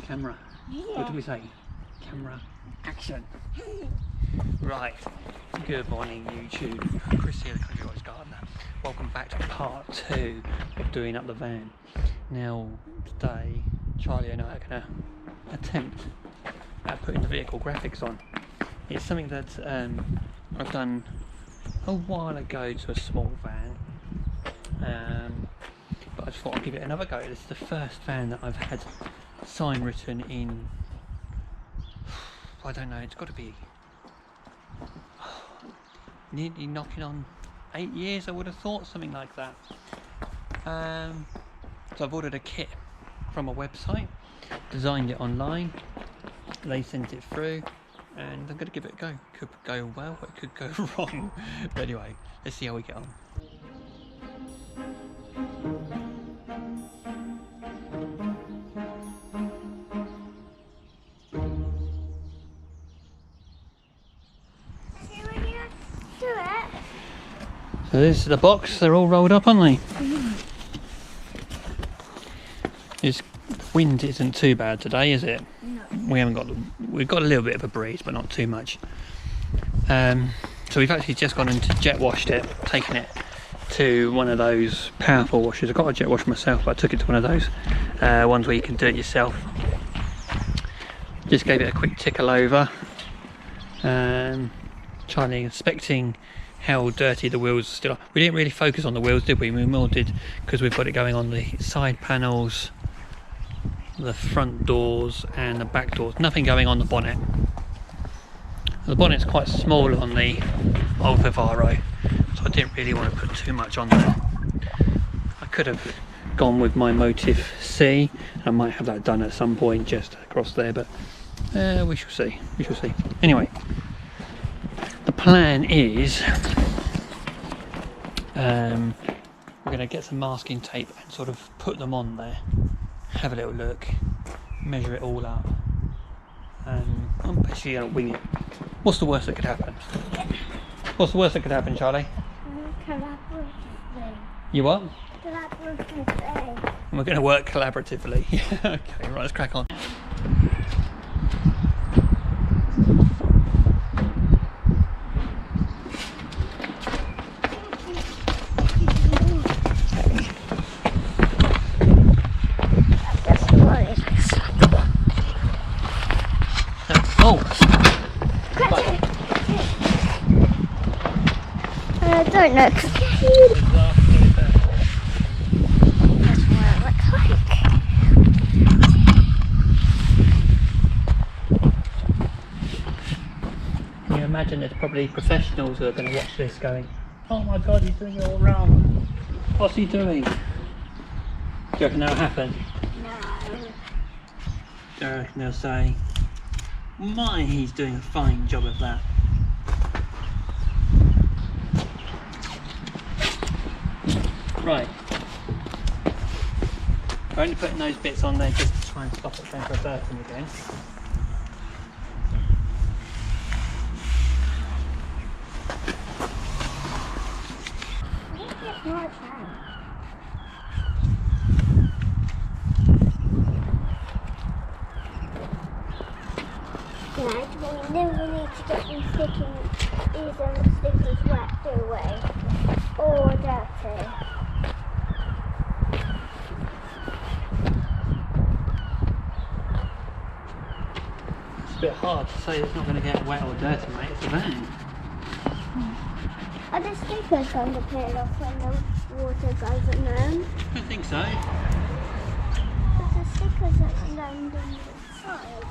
Camera. Yeah. What do we say? Camera. Action. Right. Good morning, YouTube. Chris here, the Country Boys Gardener. Welcome back to part 2 of doing up the van. Now, today, Charlie and I are going to attempt at putting the vehicle graphics on. It's something that I've done a while ago to a small van. But I just thought I'd give it another go. This is the first van that I've had sign written in, I don't know, it's got to be nearly knocking on 8 years, I would have thought, something like that. So I've ordered a kit from a website, designed it online, they sent it through, and I'm going to give it a go. Could go well, it could go wrong. But anyway, let's see how we get on. So this is the box, they're all rolled up, aren't they? This wind isn't too bad today, is it? No. We've got a little bit of a breeze, but not too much. So we've actually just gone into jet washed it, taken it to one of those powerful washers. I've got a jet wash myself, but I took it to one of those ones where you can do it yourself. Just gave it a quick tickle over. Charlie inspecting how dirty the wheels still are. We didn't really focus on the wheels, did we? We more did because we've got it going on the side panels, the front doors and the back doors. Nothing going on the bonnet. The bonnet's quite small on the old Vivaro, so I didn't really want to put too much on there. I could have gone with my Motif C. I might have that done at some point just across there, but we shall see. We shall see. Anyway, the plan is we're going to get some masking tape and sort of put them on there, have a little look, measure it all up, and I'm basically going to wing it. What's the worst that could happen? What's the worst that could happen, Charlie? You what? Collaboratively. We're going to work collaboratively. Okay, right, let's crack on. I don't know. That's what it looks like. Can you imagine there's probably professionals who are going to watch this going, oh my god, he's doing it all wrong. What's he doing? Do you reckon that'll happen? No. Do you reckon they'll say, my, he's doing a fine job of that. Right. I'm only putting those bits on there just to try and stop it from reversing again. Guys, we never need to get these stickers wet, do we? Or dirty. It's a bit hard to say it's not going to get wet or dirty, mate. It's a van. Are the stickers going to peel off when the water goes in them? I think so. But the stickers that land on the side.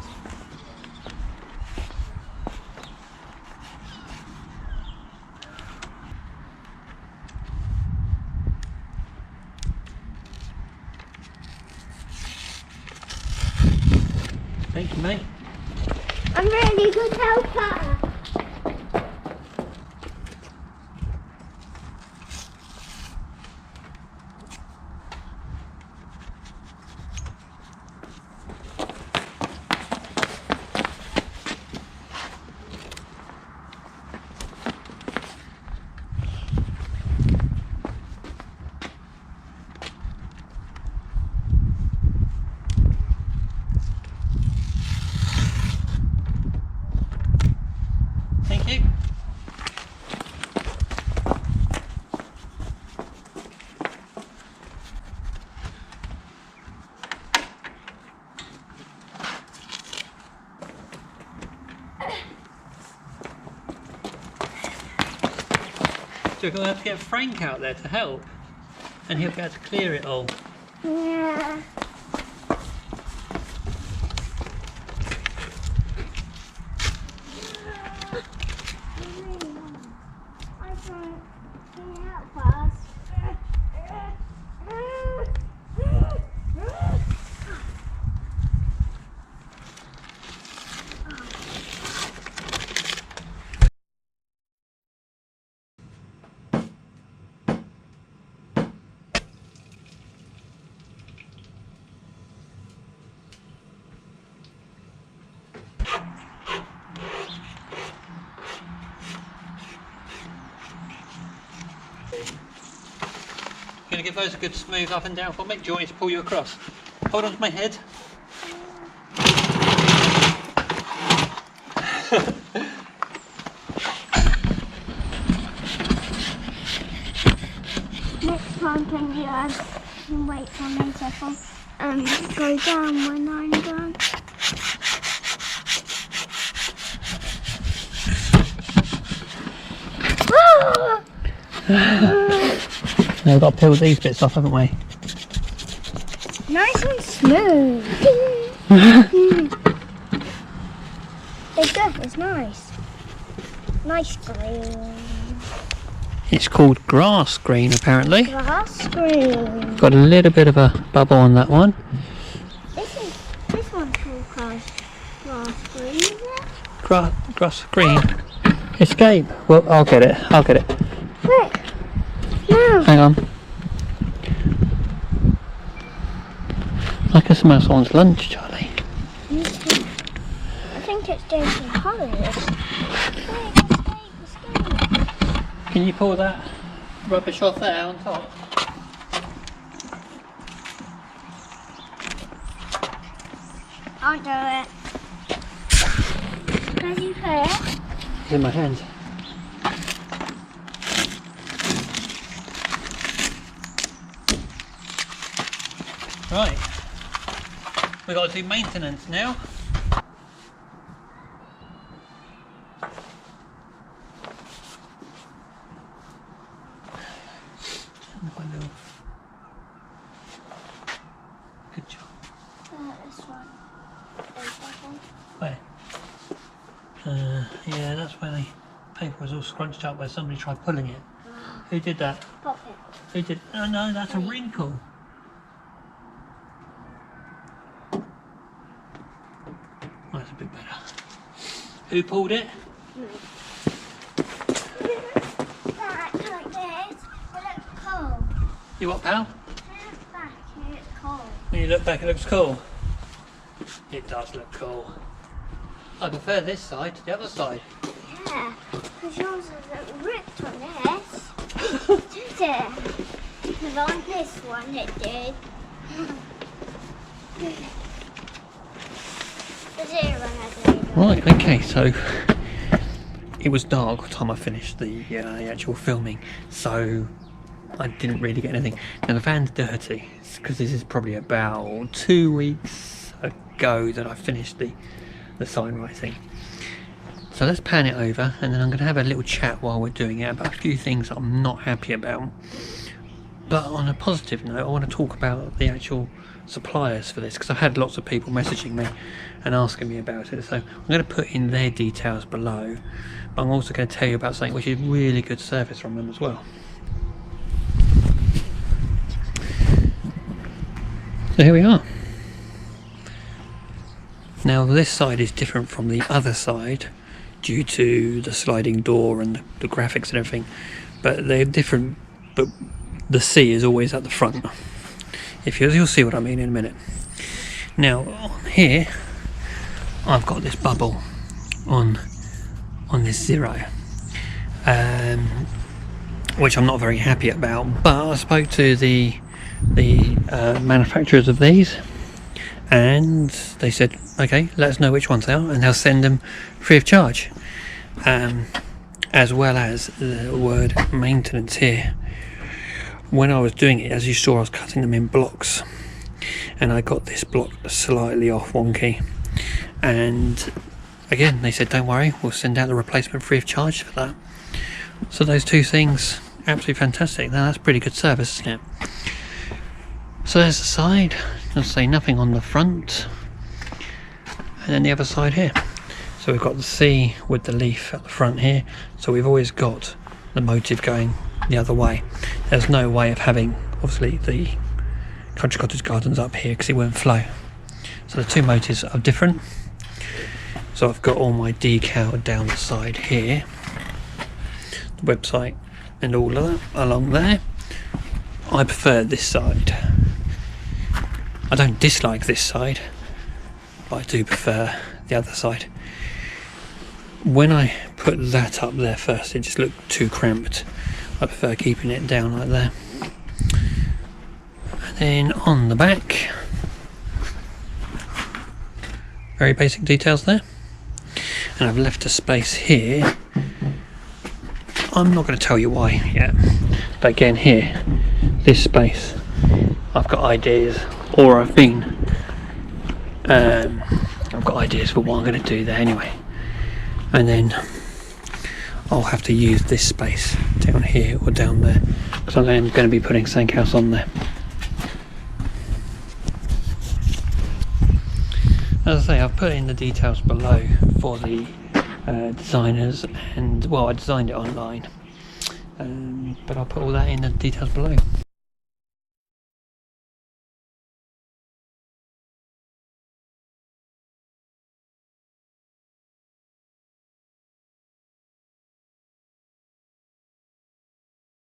Thank you, mate. I'm really good helper. Thank you. So we're going to have to get Frank out there to help, and he'll be able to clear it all. Yeah. Going to give those a good smooth up and down for me. Do you want me to pull you across? Hold on to my head. Next time can you wait for me to go down when I'm done? Now we've got to peel these bits off, haven't we? Nice and smooth. It's good, it's nice. Nice green. It's called grass green, apparently. Grass green. Got a little bit of a bubble on that one. This one's called grass green, is it? Grass green. Escape. Well, I'll get it. I'll get it. Quick. No. Hang on. I can smell someone's lunch, Charlie. Me too. I think it's doing some colours. Escape. Can you pull that rubbish off there on top? I'll do it. Where do you put it? It's in my hand. Right, we've got to do maintenance now. Good job. This one. Where? Yeah, that's where the paper was all scrunched up where somebody tried pulling it. Who did that? Pop it. Who did? Oh no, that's a wrinkle. That's a bit better. Who pulled it? Like this. It looks cool. You what, pal? Look back, it looks cool. When you look back, it looks cool. It does look cool. I prefer this side to the other side. Yeah, because yours is ripped on this. Did it? Because on this one it did. Right, okay, so it was dark by the time I finished the actual filming, so I didn't really get anything. Now the van's dirty, because this is probably about 2 weeks ago that I finished the sign writing. So let's pan it over, and then I'm going to have a little chat while we're doing it about a few things that I'm not happy about. But on a positive note, I want to talk about the actual suppliers for this, because I've had lots of people messaging me and asking me about it. So I'm going to put in their details below, but I'm also going to tell you about something which is really good service from them as well. So here we are. Now this side is different from the other side due to the sliding door and the graphics and everything, but they're different, but the C is always at the front. You'll see what I mean in a minute. Now on here I've got this bubble on this 0, which I'm not very happy about, but I spoke to the manufacturers of these, and they said, okay, let us know which ones they are and they'll send them free of charge. as well as the word maintenance here. When I was doing it, as you saw, I was cutting them in blocks, and I got this block slightly off wonky, and again they said don't worry, we'll send out the replacement free of charge for that. So those two things, absolutely fantastic. Now that's pretty good service, isn't it? So there's the side. I'll say nothing on the front, and then the other side here. So we've got the C with the leaf at the front here, so we've always got the motive going the other way. There's no way of having obviously the Country Cottage Gardens up here because it won't flow. So the two motives are different. So I've got all my decal down the side here, the website and all of that along there. I prefer this side. I don't dislike this side, but I do prefer the other side. When I put that up there first, it just looked too cramped. I prefer keeping it down like there. And then on the back, very basic details there. And I've left a space here. I'm not going to tell you why yet, but again here, this space, I've got ideas, or I've got ideas for what I'm going to do there anyway. And then I'll have to use this space down here or down there, because I'm going to be putting something else on there. As I say, I've put in the details below for the designers, and well, I designed it online, but I'll put all that in the details below.